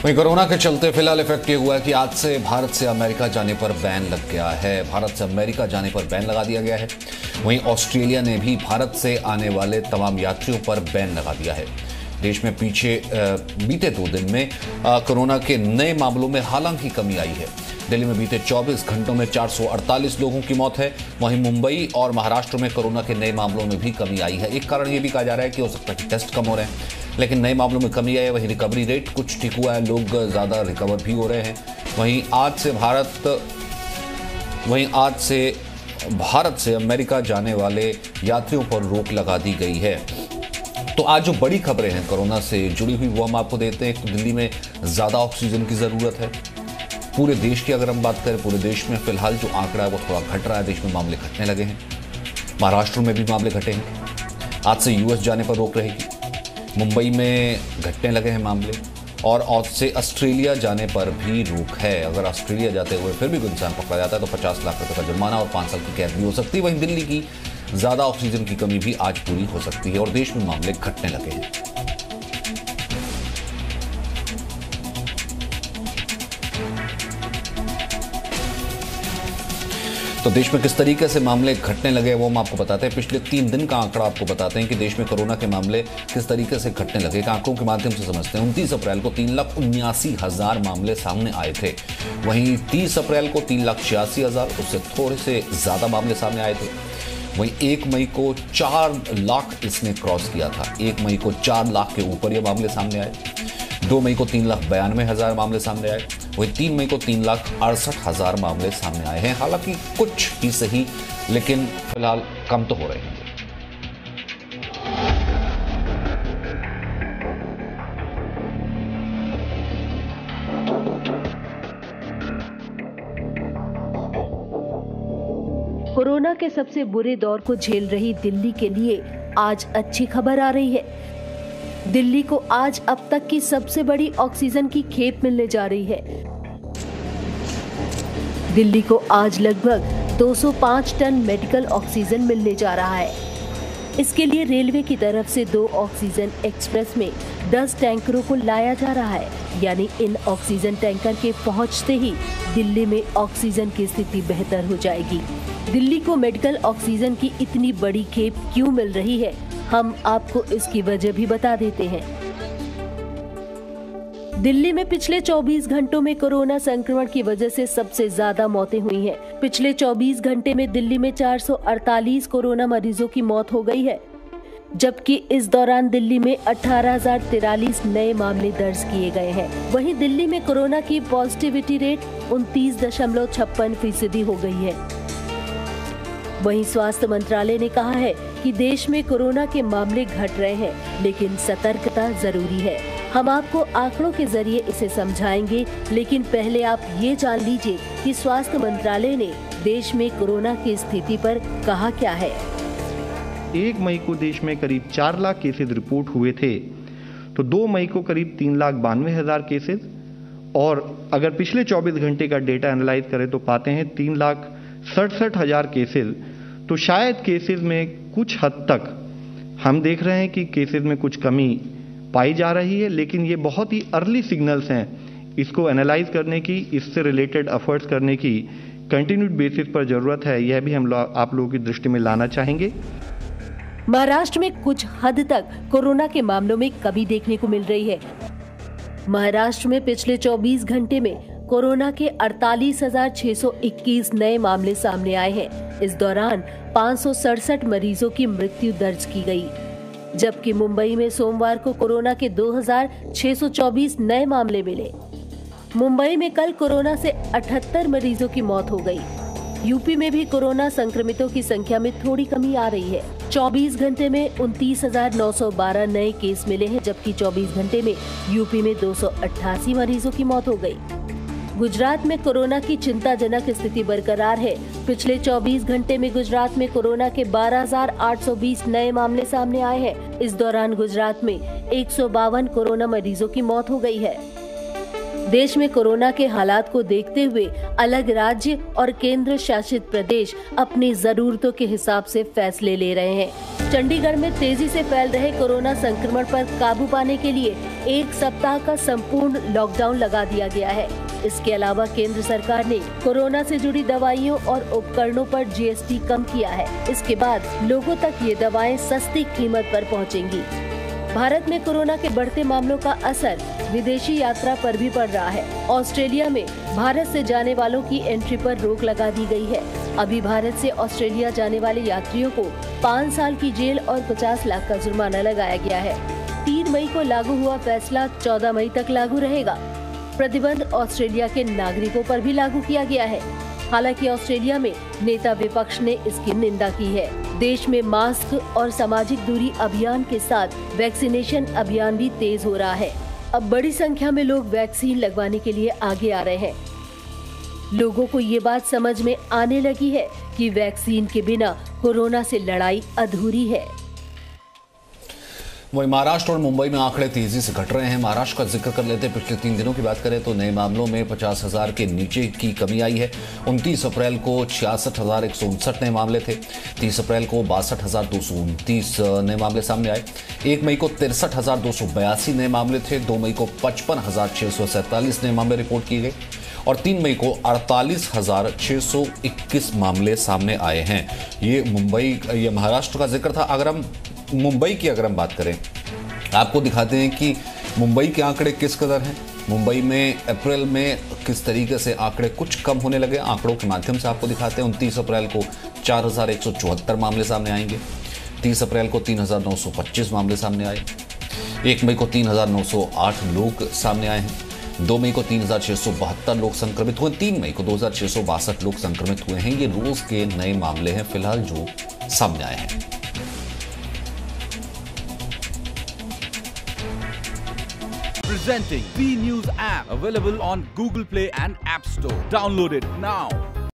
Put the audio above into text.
वहीं कोरोना के चलते फिलहाल इफेक्ट ये हुआ है कि आज से भारत से अमेरिका जाने पर बैन लग गया है। भारत से अमेरिका जाने पर बैन लगा दिया गया है। वहीं ऑस्ट्रेलिया ने भी भारत से आने वाले तमाम यात्रियों पर बैन लगा दिया है। देश में बीते 2 दिन में कोरोना के नए मामलों में हालांकि कमी आई है। दिल्ली में बीते 24 घंटों में 448 लोगों की मौत है। वहीं मुंबई और महाराष्ट्र में कोरोना के नए मामलों में भी कमी आई है। एक कारण ये भी कहा जा रहा है कि हो सकता है कि टेस्ट कम हो रहे हैं, लेकिन नए मामलों में कमी आई है। वहीं रिकवरी रेट कुछ ठीक हुआ है, लोग ज़्यादा रिकवर भी हो रहे हैं। वहीं आज से भारत से अमेरिका जाने वाले यात्रियों पर रोक लगा दी गई है। तो आज जो बड़ी खबरें हैं कोरोना से जुड़ी हुई वो हम आपको देते हैं। तो दिल्ली में ज़्यादा ऑक्सीजन की ज़रूरत है। पूरे देश की अगर हम बात करें, पूरे देश में फिलहाल जो आंकड़ा है वो थोड़ा घट रहा है। देश में मामले घटने लगे हैं। महाराष्ट्र में भी मामले घटे हैं। आज से यूएस जाने पर रोक रहेगी। मुंबई में घटने लगे हैं मामले, और आज से ऑस्ट्रेलिया जाने पर भी रोक है। अगर ऑस्ट्रेलिया जाते हुए फिर भी कोई इंसान पकड़ा जाता है तो 50 लाख रुपए का जुर्माना और 5 साल की कैद भी हो सकती है। वहीं दिल्ली की ज़्यादा ऑक्सीजन की कमी भी आज पूरी हो सकती है और देश में मामले घटने लगे हैं। तो देश में किस तरीके से मामले घटने लगे वो हम आपको बताते हैं। पिछले 3 दिन का आंकड़ा आपको बताते हैं कि देश में कोरोना के मामले किस तरीके से घटने लगे। आंकड़ों के माध्यम से समझते हैं। 29 अप्रैल को 3,79,000 मामले सामने आए थे। वहीं 30 अप्रैल को 3,86,000, उससे थोड़े से ज़्यादा मामले सामने आए थे। वहीं 1 मई को 4 लाख इसने क्रॉस किया था। 1 मई को 4 लाख के ऊपर ये मामले सामने आए। 2 मई को 3,92,000 मामले सामने आए। वहीं 3 मई को 3,68,000 मामले सामने आए हैं। हालांकि कुछ ही सही, लेकिन फिलहाल कम तो हो रहे हैं। कोरोना के सबसे बुरे दौर को झेल रही दिल्ली के लिए आज अच्छी खबर आ रही है। दिल्ली को आज अब तक की सबसे बड़ी ऑक्सीजन की खेप मिलने जा रही है। दिल्ली को आज लगभग 205 टन मेडिकल ऑक्सीजन मिलने जा रहा है। इसके लिए रेलवे की तरफ से 2 ऑक्सीजन एक्सप्रेस में 10 टैंकरों को लाया जा रहा है। यानी इन ऑक्सीजन टैंकर के पहुंचते ही दिल्ली में ऑक्सीजन की स्थिति बेहतर हो जाएगी। दिल्ली को मेडिकल ऑक्सीजन की इतनी बड़ी खेप क्यों मिल रही है, हम आपको इसकी वजह भी बता देते हैं। दिल्ली में पिछले 24 घंटों में कोरोना संक्रमण की वजह से सबसे ज्यादा मौतें हुई हैं। पिछले 24 घंटे में दिल्ली में 448 कोरोना मरीजों की मौत हो गई है, जबकि इस दौरान दिल्ली में 18,043 नए मामले दर्ज किए गए हैं। वहीं दिल्ली में कोरोना की पॉजिटिविटी रेट 29.56% हो गई है। वहीं स्वास्थ्य मंत्रालय ने कहा है कि देश में कोरोना के मामले घट रहे हैं, लेकिन सतर्कता जरूरी है। हम आपको आंकड़ों के जरिए इसे समझाएंगे, लेकिन पहले आप ये जान लीजिए कि स्वास्थ्य मंत्रालय ने देश में कोरोना की स्थिति पर कहा क्या है। 1 मई को देश में करीब 4 लाख केसेज रिपोर्ट हुए थे, तो 2 मई को करीब 3,92,000 केसेज, और अगर पिछले 24 घंटे का डेटा एनालाइज करें तो पाते हैं 3,67,000 केसेज। तो शायद केसेस में कुछ हद तक हम देख रहे हैं कि केसेस में कुछ कमी पाई जा रही है, लेकिन ये बहुत ही अर्ली सिग्नल्स हैं। इसको एनालाइज करने की, इससे रिलेटेड एफर्ट्स करने की कंटिन्यूड बेसिस पर जरूरत है। यह भी हम आप लोगों की दृष्टि में लाना चाहेंगे। महाराष्ट्र में कुछ हद तक कोरोना के मामलों में कमी देखने को मिल रही है। महाराष्ट्र में पिछले 24 घंटे में कोरोना के 48,621 नए मामले सामने आए हैं। इस दौरान 567 मरीजों की मृत्यु दर्ज की गई, जबकि मुंबई में सोमवार को कोरोना के 2,624 नए मामले मिले। मुंबई में कल कोरोना से 78 मरीजों की मौत हो गई। यूपी में भी कोरोना संक्रमितों की संख्या में थोड़ी कमी आ रही है। 24 घंटे में 29,912 नए केस मिले हैं, जबकि 24 घंटे में यूपी में 288 मरीजों की मौत हो गई। गुजरात में कोरोना की चिंताजनक स्थिति बरकरार है। पिछले 24 घंटे में गुजरात में कोरोना के 12,820 नए मामले सामने आए हैं। इस दौरान गुजरात में 152 कोरोना मरीजों की मौत हो गई है। देश में कोरोना के हालात को देखते हुए अलग राज्य और केंद्र शासित प्रदेश अपनी जरूरतों के हिसाब से फैसले ले रहे हैं। चंडीगढ़ में तेजी से फैल रहे कोरोना संक्रमण पर काबू पाने के लिए 1 सप्ताह का संपूर्ण लॉकडाउन लगा दिया गया है। इसके अलावा केंद्र सरकार ने कोरोना से जुड़ी दवाइयों और उपकरणों पर जीएसटी कम किया है। इसके बाद लोगों तक ये दवाएं सस्ती कीमत पर पहुंचेंगी। भारत में कोरोना के बढ़ते मामलों का असर विदेशी यात्रा पर भी पड़ रहा है। ऑस्ट्रेलिया में भारत से जाने वालों की एंट्री पर रोक लगा दी गई है। अभी भारत से ऑस्ट्रेलिया जाने वाले यात्रियों को 5 साल की जेल और 50 लाख का जुर्माना लगाया गया है। 3 मई को लागू हुआ फैसला 14 मई तक लागू रहेगा। प्रतिबंध ऑस्ट्रेलिया के नागरिकों पर भी लागू किया गया है। हालांकि ऑस्ट्रेलिया में नेता विपक्ष ने इसकी निंदा की है। देश में मास्क और सामाजिक दूरी अभियान के साथ वैक्सीनेशन अभियान भी तेज हो रहा है। अब बड़ी संख्या में लोग वैक्सीन लगवाने के लिए आगे आ रहे हैं। लोगों को ये बात समझ में आने लगी है कि वैक्सीन के बिना कोरोना से लड़ाई अधूरी है। वहीं महाराष्ट्र और मुंबई में आंकड़े तेजी से घट रहे हैं। महाराष्ट्र का जिक्र कर लेते हैं। पिछले 3 दिनों की बात करें तो नए मामलों में 50,000 के नीचे की कमी आई है। 29 अप्रैल को 66,159 नए मामले थे। 30 अप्रैल को 62,229 नए मामले सामने आए। 1 मई को 63,282 नए मामले थे। 2 मई को 55,647 नए मामले रिपोर्ट किए गए और 3 मई को 48,621 मामले सामने आए हैं। ये महाराष्ट्र का जिक्र था। अगर हम मुंबई की बात करें, आपको दिखाते हैं कि मुंबई के आंकड़े किस कदर हैं। मुंबई में अप्रैल में किस तरीके से आंकड़े कुछ कम होने लगे, आंकड़ों के माध्यम से आपको दिखाते हैं। 29 अप्रैल को 4,174 मामले सामने आएंगे। 30 अप्रैल को 3,925 मामले सामने आए। 1 मई को 3,908 लोग सामने आए हैं। 2 मई को 3,672 लोग संक्रमित हुए। 3 मई को 2,662 लोग संक्रमित हुए हैं। ये रोज के नए मामले हैं फिलहाल जो सामने आए हैं। Presenting B News app, available on Google Play and App Store. Download it now.